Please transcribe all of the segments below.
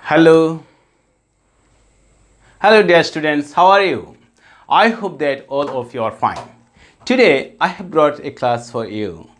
Hello. Hello dear students, how are you? I hope that all of you are fine. Today I have brought a class for you.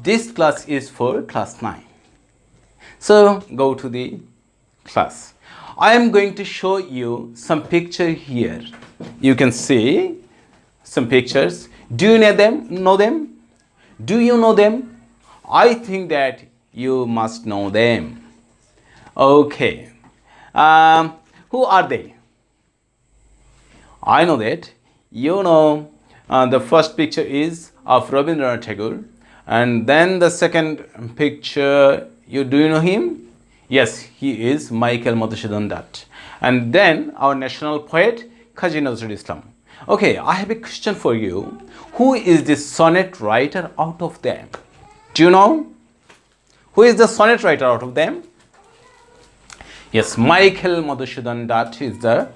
This class is for class 9. So go to the class. I am going to show you some picture here. You can see some pictures. Do you know them? Do you know them? I think that you must know them. Okay. Who are they? I know that. You know, the first picture is of Rabindranath Tagore, and then the second picture, do you know him? Yes, he is Michael Madhusudan Dutt. And then our national poet, Kazi Nazrul Islam. Okay, I have a question for you. Who is the sonnet writer out of them? Do you know? Who is the sonnet writer out of them? Yes, Michael Madhusudan Dutt is the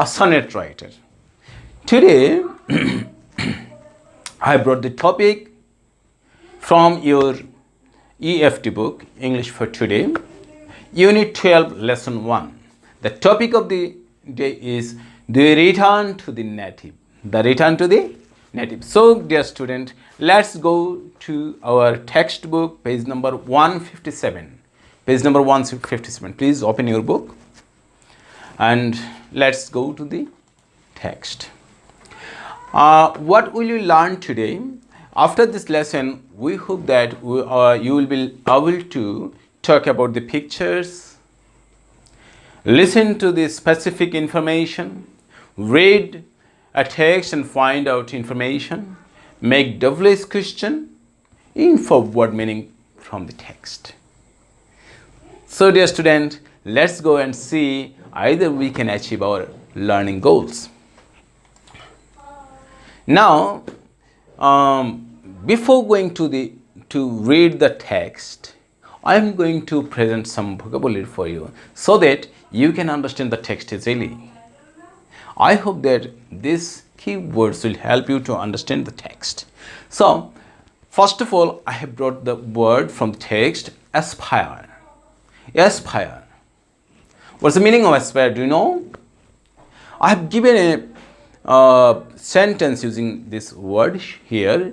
sonnet writer. Today, I brought the topic from your EFT book, English for Today, Unit 12, Lesson 1. The topic of the day is the return to the native. The return to the native. So, dear student, let's go to our textbook, page number 157. Page number 157. Please open your book and let's go to the text. What will you learn today? After this lesson, we hope that you will be able to talk about the pictures, listen to the specific information, read a text and find out information, make WH question, infer word meaning from the text. So dear student, let's go and see either we can achieve our learning goals. Now, before going to read the text, I am going to present some vocabulary for you so that you can understand the text easily. I hope that these keywords will help you to understand the text. So, first of all, I have brought the word from the text, aspire. Aspire. What's the meaning of aspire? Do you know? I have given a sentence using this word here.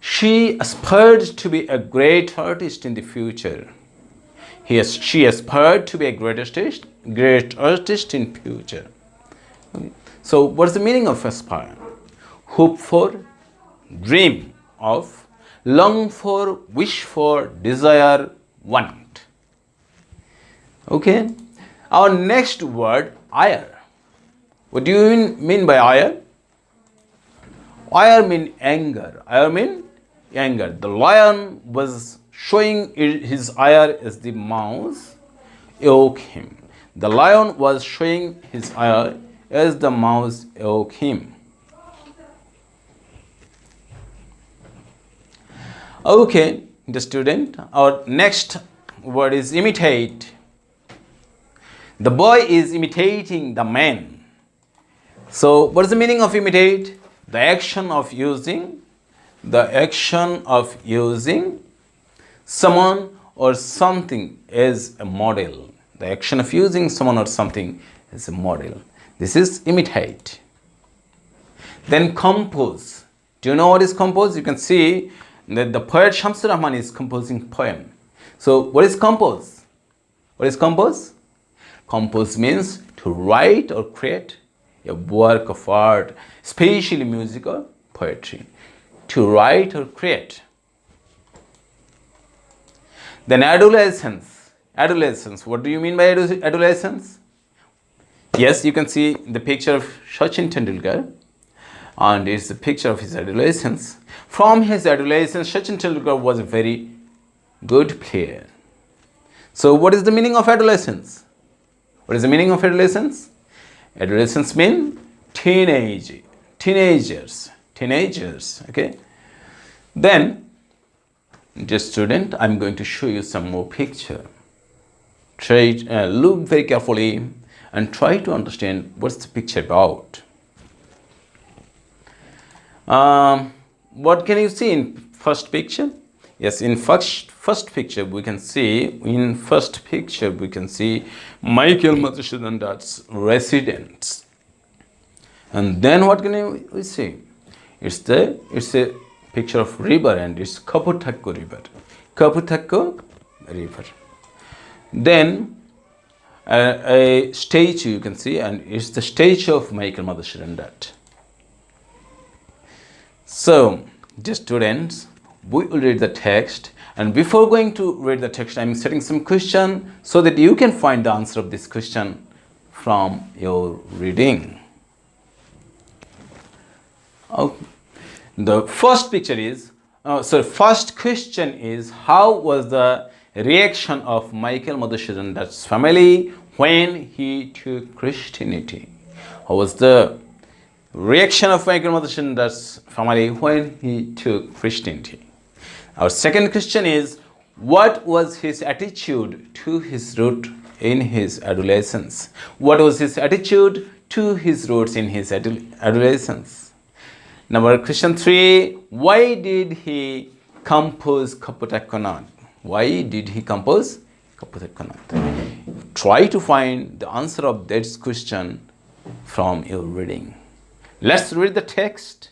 She aspired to be a great artist in the future. She aspired to be a great artist in future. Okay. So, what's the meaning of aspire? Hope for, dream of, long for, wish for, desire, want. Okay. Our next word, ire. What do you mean by ire? Ire means anger. Ire means anger. The lion was showing his ire as the mouse awoke him. The lion was showing his ire as the mouse awoke him. Okay, the student. Our next word is imitate. The boy is imitating the man. So, what is the meaning of imitate? The action of using someone or something as a model. The action of using someone or something as a model. This is imitate. Then compose. Do you know what is compose? You can see that the poet Shamsur Rahman is composing poem. So, what is compose? What is compose? Compose means to write or create a work of art, especially music or poetry. To write or create. Then adolescence. Adolescence. What do you mean by adolescence? Yes, you can see the picture of Sachin Tendulkar, and it's a picture of his adolescence. From his adolescence, Sachin Tendulkar was a very good player. So, what is the meaning of adolescence? What is the meaning of adolescence? Adolescence means teenagers. Okay. Then, dear student, I'm going to show you some more picture. Look very carefully and try to understand what's the picture about. What can you see in first picture? Yes, in first first picture we can see Michael Madhusudan Dutt's residence. And then what can we see? It's a picture of river, and it's Kopotaksho River. Kopotaksho River. Then a statue you can see, and it's the statue of Michael Madhusudan Dutt. So, dear students, we will read the text, and before going to read the text, I am setting some question so that you can find the answer of this question from your reading. Okay. The first picture is, first question is, how was the reaction of Michael Madhusudan Dutt's family when he took Christianity? How was the reaction of Michael Madhusudan Dutt's family when he took Christianity? Our second question is, what was his attitude to his root in his adolescence? What was his attitude to his roots in his adolescence? Number question 3, why did he compose Kopotaksho River? Why did he compose Kopotaksho River? Try to find the answer of that question from your reading. Let's read the text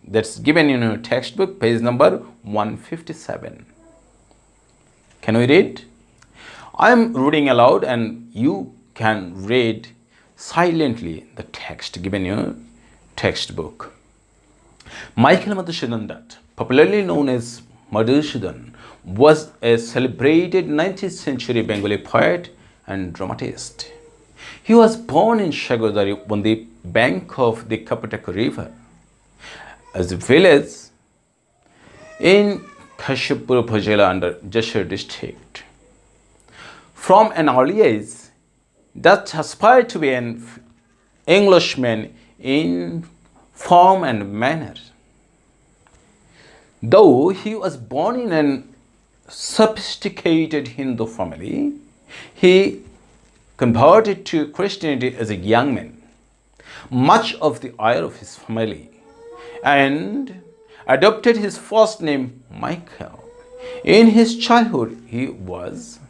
that's given in your textbook, page number 157. Can we read? I am reading aloud, and you can read silently the text given in your textbook. Michael Madhusudan Dutt, popularly known as Madhusudan, was a celebrated 19th century Bengali poet and dramatist. He was born in Sagordari on the bank of the Kopotaksho River, as a village in Keshabpur Upazila under Jessore district. From an early age, Dutt aspired to be an Englishman in form and manner. Though he was born in a sophisticated Hindu family, he converted to Christianity as a young man, much of the ire of his family, and adopted his first name Michael. In his childhood, he was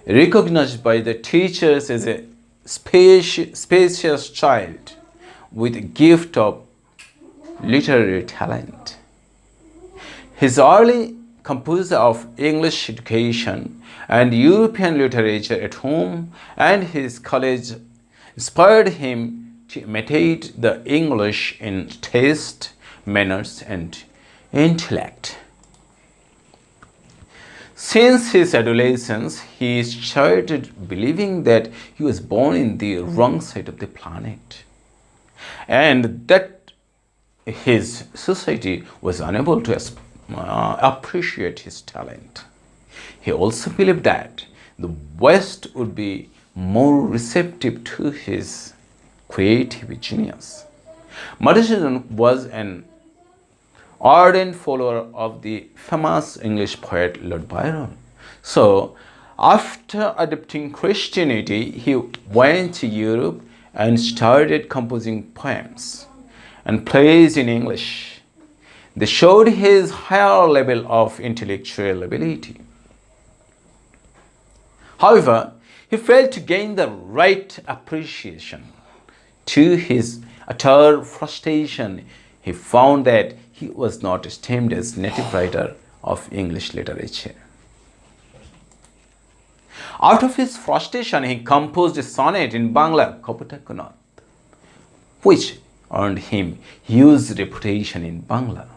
recognized by the teachers as a spacious child with a gift of literary talent. His early composure of English education and European literature at home and his college inspired him to imitate the English in taste, manners, and intellect. Since his adolescence, he started believing that he was born in the wrong side of the planet, and that his society was unable to appreciate his talent. He also believed that the West would be more receptive to his creative genius. Madhusudan was an ardent follower of the famous English poet Lord Byron. So, after adopting Christianity, he went to Europe and started composing poems and plays in English. They showed his higher level of intellectual ability. However, he failed to gain the right appreciation. To his utter frustration, he found that he was not esteemed as native writer of English literature. Out of his frustration, he composed a sonnet in Bangla, Kopotaksho River, which earned him huge reputation in Bangla.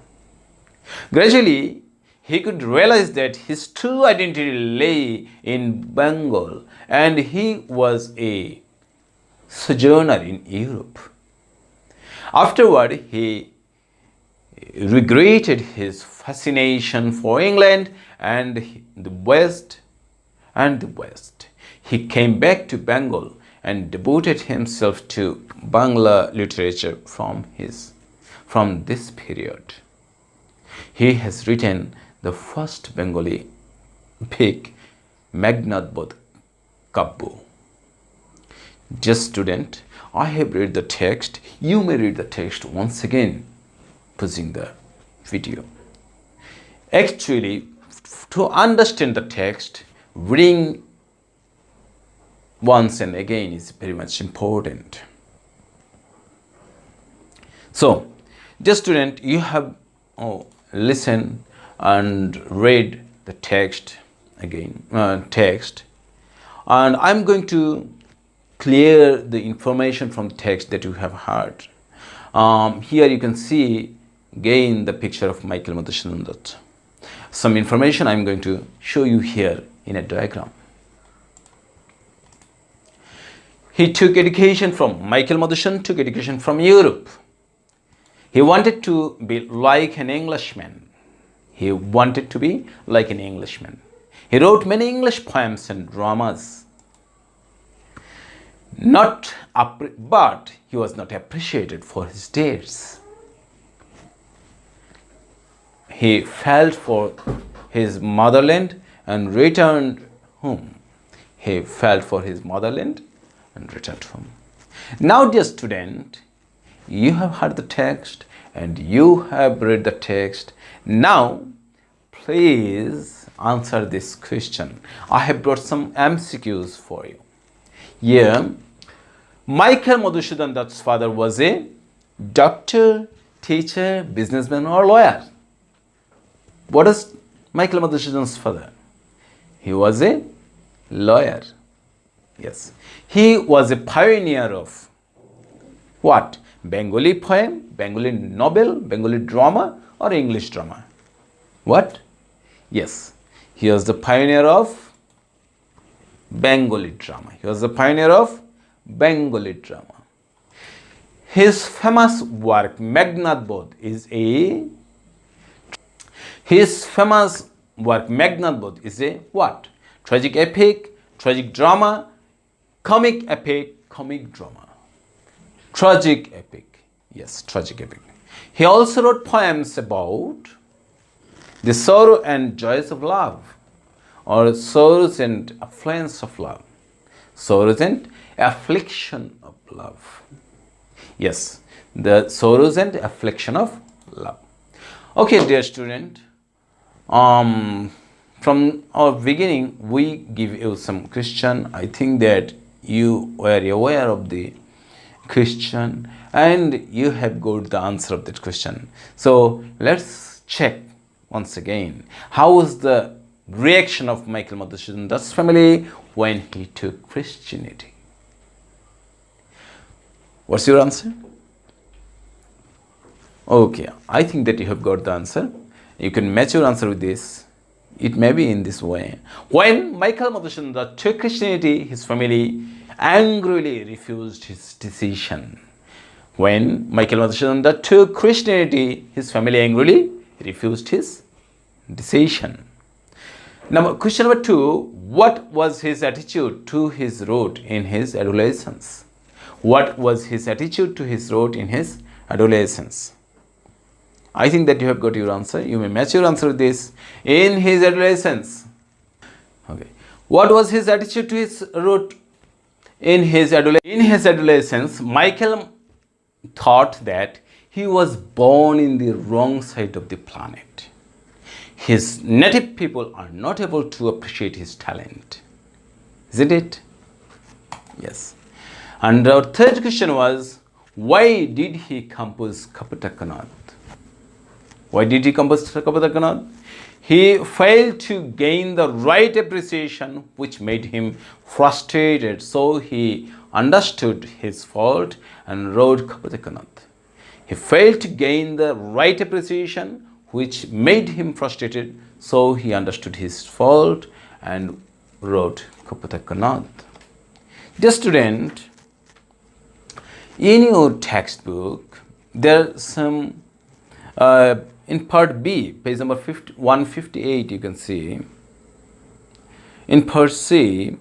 Gradually, he could realize that his true identity lay in Bengal, and he was a sojourner in Europe. Afterward, he regretted his fascination for England and the West. He came back to Bengal and devoted himself to Bangla literature from this period. He has written the first Bengali epic, Meghnaদ Kaব্য. Just student, I have read the text. You may read the text once again, pausing the video. Actually, to understand the text, reading once and again is very much important. So, dear student, you have listened and read the text again, and I'm going to clear the information from the text that you have heard. Here you can see again the picture of Michael Madhusudan Dutt. Some information I'm going to show you here in a diagram. Michael Madhusudan took education from Europe. He wanted to be like an Englishman. He wanted to be like an Englishman. He wrote many English poems and dramas. But he was not appreciated for his deeds. He felt for his motherland and returned home. He felt for his motherland and returned home. Now, dear student, you have heard the text and you have read the text. Now, please answer this question. I have brought some MCQs for you. Here, Michael Madhusudan Dutt's father was a doctor, teacher, businessman, or lawyer. What is Michael Madhusudan's father? He was a lawyer. Yes. He was a pioneer of what? Bengali poem, Bengali novel, Bengali drama, or English drama? What? Yes. He was the pioneer of Bengali drama. His famous work, Meghnad Bodh, is a what? Tragic epic, tragic drama, comic epic, comic drama. Tragic epic. Yes, tragic epic. He also wrote poems about the sorrow and joys of love, or sorrows and affluence of love. Sorrows and affliction of love. Yes, the sorrows and affliction of love. Okay, dear student, from our beginning, we give you some question. I think that you were aware of the question and you have got the answer of that question. So let's check once again. How was the reaction of Michael Madhusudan Dutt's family when he took Christianity? What's your answer? Okay, I think that you have got the answer. You can match your answer with this. It may be in this way. When Michael Madhusudan Dutt took Christianity, his family angrily refused his decision. When Michael Madhusudan Dutt took Christianity, his family angrily refused his decision. Now, question number 2. What was his attitude to his road in his adolescence? What was his attitude to his road in his adolescence? I think that you have got your answer. You may match your answer with this. In his adolescence. Okay. What was his attitude to his road in his adolescence? Michael thought that he was born in the wrong side of the planet. His native people are not able to appreciate his talent. Isn't it? Yes. And our third question was, why did he compose Kopotaksho? Why did he compose Kopotaksho? He failed to gain the right appreciation, which made him frustrated. So he understood his fault and wrote Kopotaksho. He failed to gain the right appreciation, which made him frustrated. So he understood his fault and wrote Kopotaksho. Dear student, in your textbook, there are some, in part B, page number 158, you can see, in part C,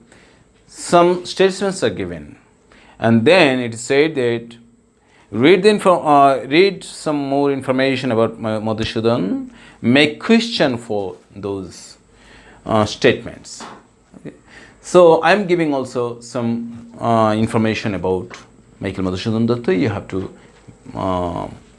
some statements are given. And then it is said that read some more information about Madhusudan, make question for those statements. Okay. So I am giving also some information about Michael Madhusudan Dutt.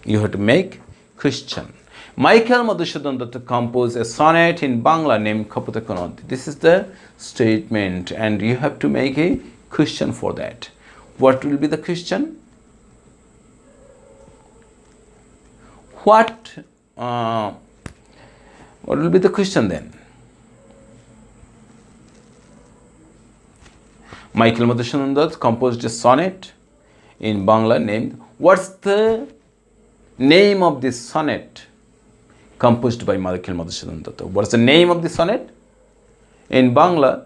You have to make question. Michael Madhusudan Dutt composed a sonnet in Bangla named Kopotaksho River. This is the statement, and you have to make a question for that. What will be the question? What will be the question then? Michael Madhusudan Dutt composed a sonnet in Bangla named. What's the name of this sonnet composed by Michael Madhusudan Dutt? What's the name of the sonnet? In Bangla,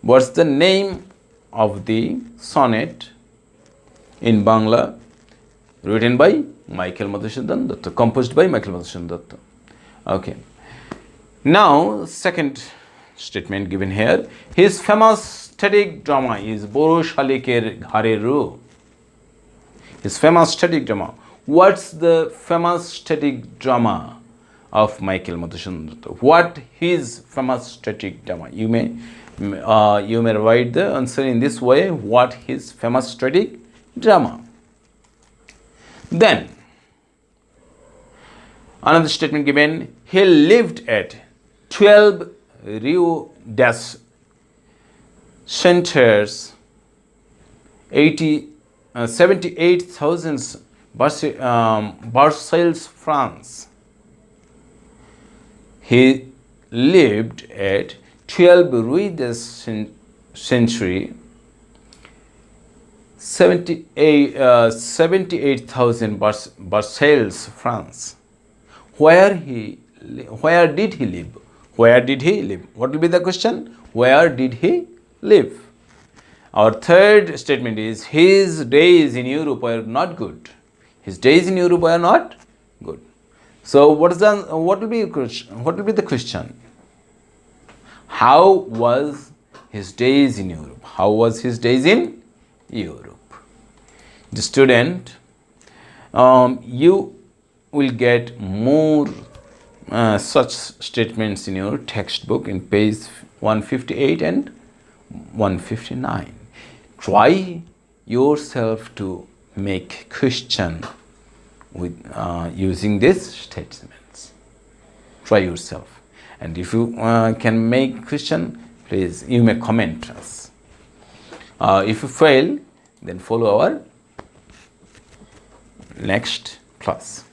what's the name of the sonnet in Bangla written by Michael Madhusudan Dutt, composed by Michael Madhusudan Dutt? Okay. Now, second statement given here. His famous static drama is Boro Shaliker Ghare Ru. His famous static drama. What's the famous static drama of Michael Madhusudan Dutt? What his famous static drama? You may write the answer in this way. What his famous static drama? Then another statement given. He lived at 12 Rio das Centers 78,000 Versailles, France. He lived at 12 Rue des Century 78,000 Versailles, France. Where did he live? Where did he live? What will be the question? Where did he live? Our third statement is his days in Europe were not good. His days in Europe were not good. So what will be the question? How was his days in Europe? How was his days in Europe? The student, you will get more such statements in your textbook in page 158 and 159. Try yourself to make question with using these statements. Try yourself, and if you can make question, please you may comment us. If you fail, then follow our next class.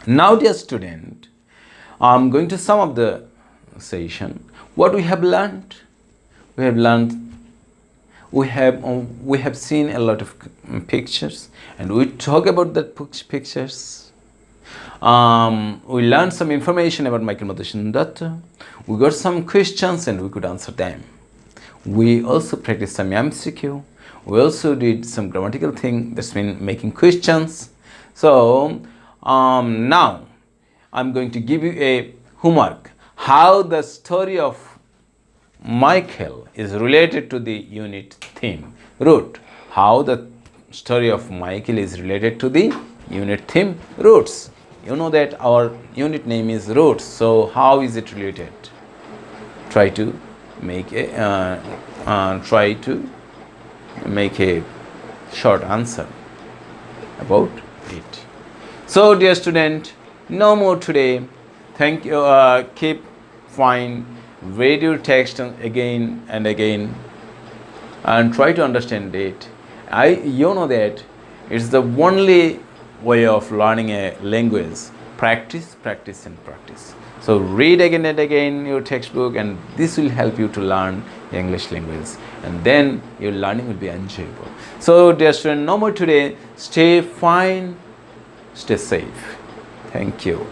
Now, dear student, I'm going to sum up the session. What we have learned? We have seen a lot of pictures, and we talk about the pictures. We learned some information about Michael Madhusudan Dutt. We got some questions and we could answer them. We also practiced some MCQ. We also did some grammatical thing, that's mean making questions. So now I'm going to give you a homework, how the story of Michael is related to the unit theme, root. How the story of Michael is related to the unit theme, roots. You know that our unit name is roots, so how is it related? Try to make a short answer about it. So, dear student, no more today. Thank you. Keep fine. Read your text again and again, and try to understand it. You know that it's the only way of learning a language. Practice, practice, and practice. So read again and again your textbook, and this will help you to learn English language, and then your learning will be enjoyable. So, dear student, no more today. Stay fine. Stay safe. Thank you.